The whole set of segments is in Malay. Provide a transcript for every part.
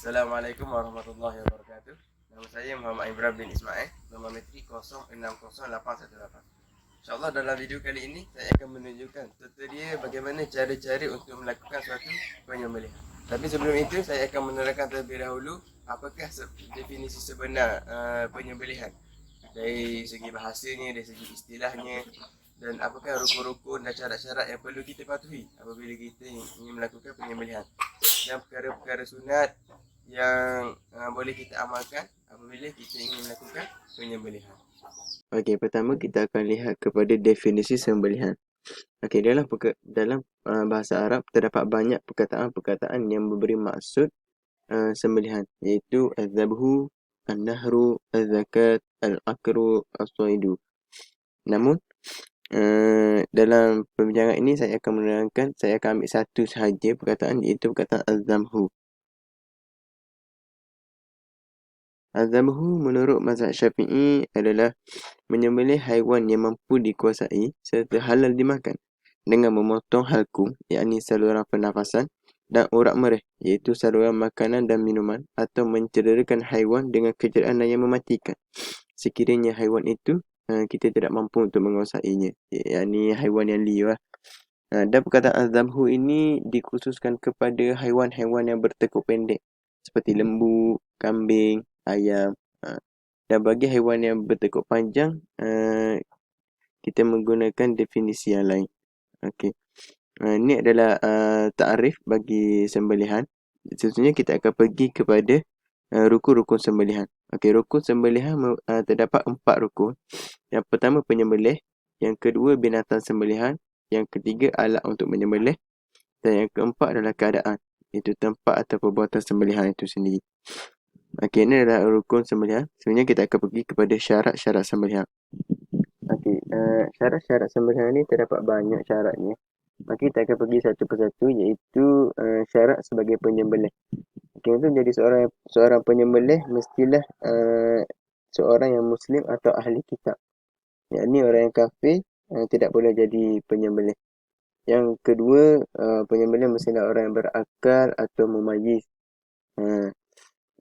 Assalamualaikum warahmatullahi wabarakatuh. Nama saya Muhammad Imran bin Ismail, nombor metrik 060818. InsyaAllah dalam video kali ini saya akan menunjukkan tutorial bagaimana cara-cara untuk melakukan suatu penyembelihan. Tapi sebelum itu saya akan menerangkan terlebih dahulu apakah definisi sebenar penyembelihan dari segi bahasanya, dari segi istilahnya, dan apakah rukun-rukun dan syarat-syarat yang perlu kita patuhi apabila kita ingin melakukan penyembelihan, dan perkara-perkara sunat yang boleh kita amalkan apabila kita ingin melakukan penyembelihan. Okey, pertama kita akan lihat kepada definisi sembelihan. Okey, dalam bahasa Arab terdapat banyak perkataan-perkataan yang memberi maksud sembelihan, iaitu az-zabhu, an-nahru, az-zakat, al-aqru, as-saidu. Namun dalam perbincangan ini saya akan ambil satu sahaja perkataan, iaitu perkataan az-zamhu. Az-zabhu menurut mazhab Syafi'i adalah menyembelih haiwan yang mampu dikuasai serta halal dimakan dengan memotong halkum, yakni saluran pernafasan, dan urat mereh, iaitu saluran makanan dan minuman, atau mencederakan haiwan dengan kejadian yang mematikan sekiranya haiwan itu kita tidak mampu untuk menguasainya, yakni haiwan yang liar. Dan perkataan az-zabhu ini dikhususkan kepada haiwan-haiwan yang bertekuk pendek seperti lembu, kambing, ayam. Dan bagi haiwan yang bertekuk panjang, kita menggunakan definisi yang lain. Okey. Ini adalah takrif bagi sembelihan. Seterusnya kita akan pergi kepada rukun-rukun sembelihan. Okey, rukun sembelihan terdapat 4 rukun. Yang pertama penyembelih, yang kedua binatang sembelihan, yang ketiga alat untuk menyembelih, dan yang keempat adalah keadaan, iaitu tempat atau perbuatan sembelihan itu sendiri. Okey, ini adalah rukun sembelihan. Sebenarnya kita akan pergi kepada syarat-syarat sembelihan. Okey, syarat-syarat sembelihan ini terdapat banyak syaratnya. Maka kita akan pergi satu persatu, iaitu syarat sebagai penyembelih. Okey, untuk menjadi seorang penyembelih mestilah seorang yang muslim atau ahli kitab. Yakni orang yang kafir tidak boleh jadi penyembelih. Yang kedua, penyembelih mestilah orang yang berakal atau mumayyiz.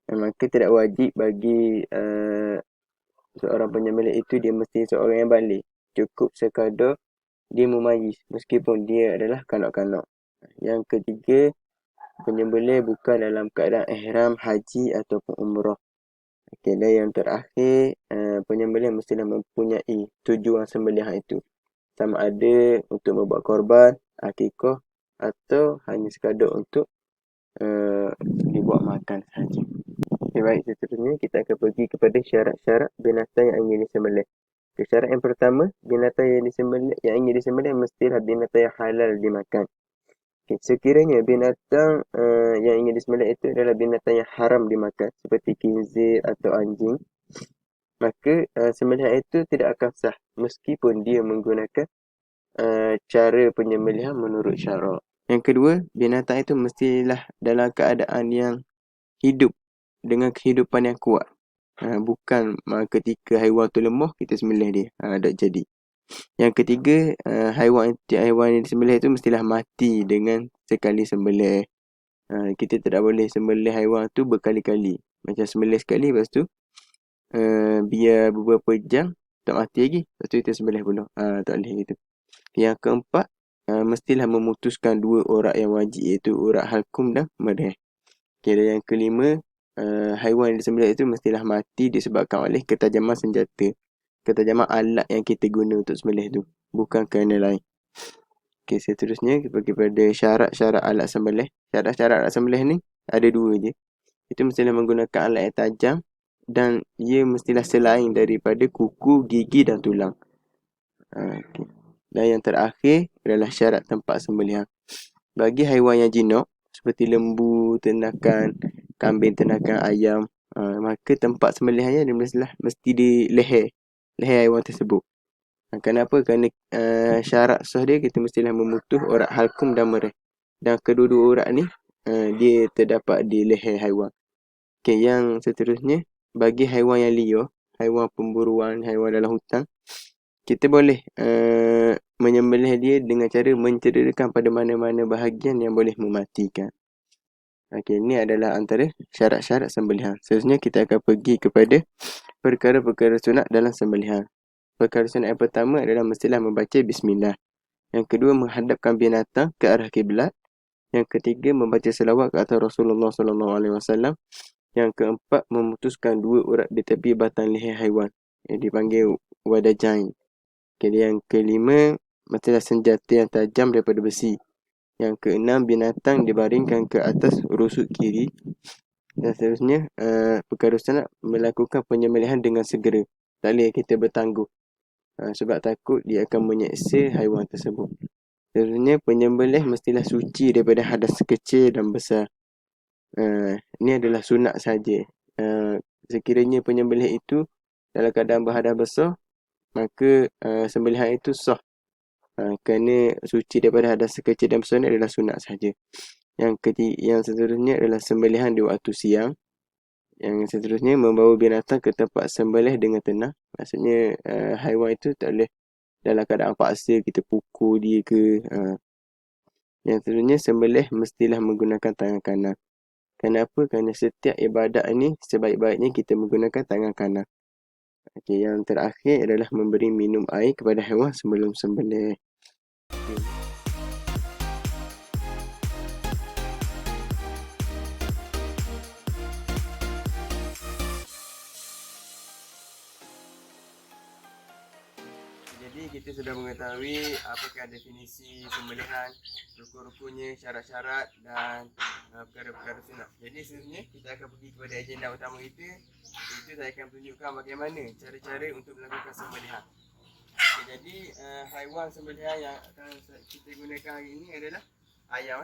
Maka tidak wajib bagi seorang penyembelih itu dia mesti seorang yang balik. Cukup sekadar dia mumayyiz meskipun dia adalah kanak-kanak. Yang ketiga, penyembelih bukan dalam keadaan ihram haji ataupun umrah. Okey, dan yang terakhir, penyembelih mestilah mempunyai tujuan sembelihan itu. Sama ada untuk membuat korban, akikah, atau hanya sekadar untuk dibuat makan sahaja. Okay, baik, seterusnya kita akan pergi kepada syarat-syarat binatang yang ingin disembelih. Okay, syarat yang pertama, binatang yang ingin disembelih mestilah binatang yang halal dimakan. Okay, sekiranya binatang yang ingin disembelih itu adalah binatang yang haram dimakan, seperti khinzir atau anjing, maka sembelihan itu tidak akan sah meskipun dia menggunakan cara penyembelihan menurut syarak. Yang kedua, binatang itu mestilah dalam keadaan yang hidup dengan kehidupan yang kuat. Bukan ketika haiwan tu lemah kita sembelih dia. Tak jadi. Yang ketiga, haiwan yang disembelih itu mestilah mati dengan sekali sembelih. Kita tidak boleh sembelih haiwan tu berkali-kali. Macam sembelih sekali, lepas tu biar beberapa jam tak mati lagi, lepas tu kita sembelih pula. Tak boleh gitu. Yang keempat, mestilah memutuskan 2 urat yang wajib, iaitu urat halkum dan mereh. Okay, dan yang kelima, haiwan yang disembelih itu mestilah mati disebabkan oleh ketajaman senjata, ketajaman alat yang kita guna untuk sembelih tu, bukan kerana lain. Okay, seterusnya kita pergi pada syarat-syarat alat sembelih. Syarat-syarat alat sembelih ni ada 2 je. Itu mestilah menggunakan alat yang tajam, dan ia mestilah selain daripada kuku, gigi dan tulang. Okay. Dan yang terakhir adalah syarat tempat sembelihan. Bagi haiwan yang jinak seperti lembu, ternakan, kambing, ternakan, ayam, maka tempat sembelihannya mesti di leher haiwan tersebut. Kenapa? Kerana syarat sah dia, kita mestilah memutus urat halkum dan mereh. Dan kedua-dua urat ni dia terdapat di leher haiwan. Okay, yang seterusnya, bagi haiwan yang liar, haiwan pemburuan, haiwan dalam hutan, kita boleh menyembelih dia dengan cara mencederakan pada mana-mana bahagian yang boleh mematikan. Okey, ini adalah antara syarat-syarat sembelihan. Seterusnya kita akan pergi kepada perkara-perkara sunat dalam sembelihan. Perkara sunat yang pertama adalah mestilah membaca bismillah. Yang kedua, menghadapkan binatang ke arah kiblat. Yang ketiga, membaca selawat ke atas Rasulullah SAW. Yang keempat, memutuskan 2 urat di tepi batang leher haiwan yang dipanggil wadajain. Okey, yang kelima, mestilah senjata yang tajam daripada besi. Yang keenam, binatang dibaringkan ke atas rusuk kiri. Dan seterusnya, perkara sunat melakukan penyembelihan dengan segera. Tak boleh kita bertangguh. Sebab takut dia akan menyeksa haiwan tersebut. Seterusnya, penyembelih mestilah suci daripada hadas kecil dan besar. Ini adalah sunat saja. Sekiranya penyembelih itu dalam keadaan berhadas besar, maka sembelihan itu sah. Kerana suci daripada hadas kecil dan besar ini adalah sunat saja. Yang seterusnya adalah sembelihan di waktu siang. Yang seterusnya, membawa binatang ke tempat sembelih dengan tenang. Maksudnya haiwan itu tak boleh dalam keadaan paksa kita pukul dia ke. Yang seterusnya, sembelih mestilah menggunakan tangan kanan. Kenapa? Kerana setiap ibadat ini sebaik-baiknya kita menggunakan tangan kanan. Okey, yang terakhir adalah memberi minum air kepada haiwan sebelum sembelih. Okay. Jadi kita sudah mengetahui apakah definisi sembelihan, rukun-rukunnya, syarat-syarat dan perkara-perkara sunat. Jadi seterusnya kita akan pergi kepada agenda utama kita. Itu saya akan tunjukkan bagaimana cara-cara untuk melakukan sembelihan. Okay, jadi haiwan sembelihan yang akan kita gunakan hari ini adalah ayam.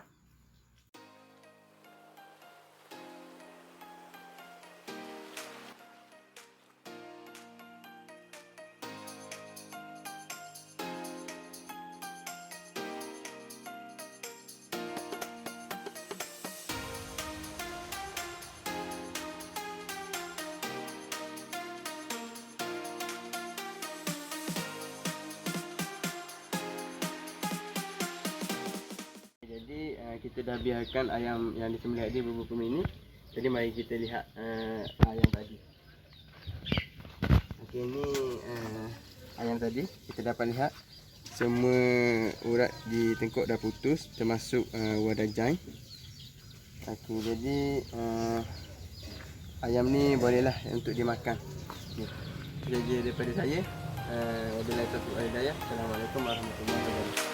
Jadi kita dah biarkan ayam yang disembelih tadi beberapa minit. Jadi mari kita lihat ayam tadi. Okey, ini ayam tadi. Kita dapat lihat semua urat di tengkuk dah putus, termasuk wadajain. Okey, jadi ayam ni bolehlah untuk dimakan. Okay. Itu saja daripada saya. Wabillahi taufiq wal hidayah. Assalamualaikum warahmatullahi wabarakatuh.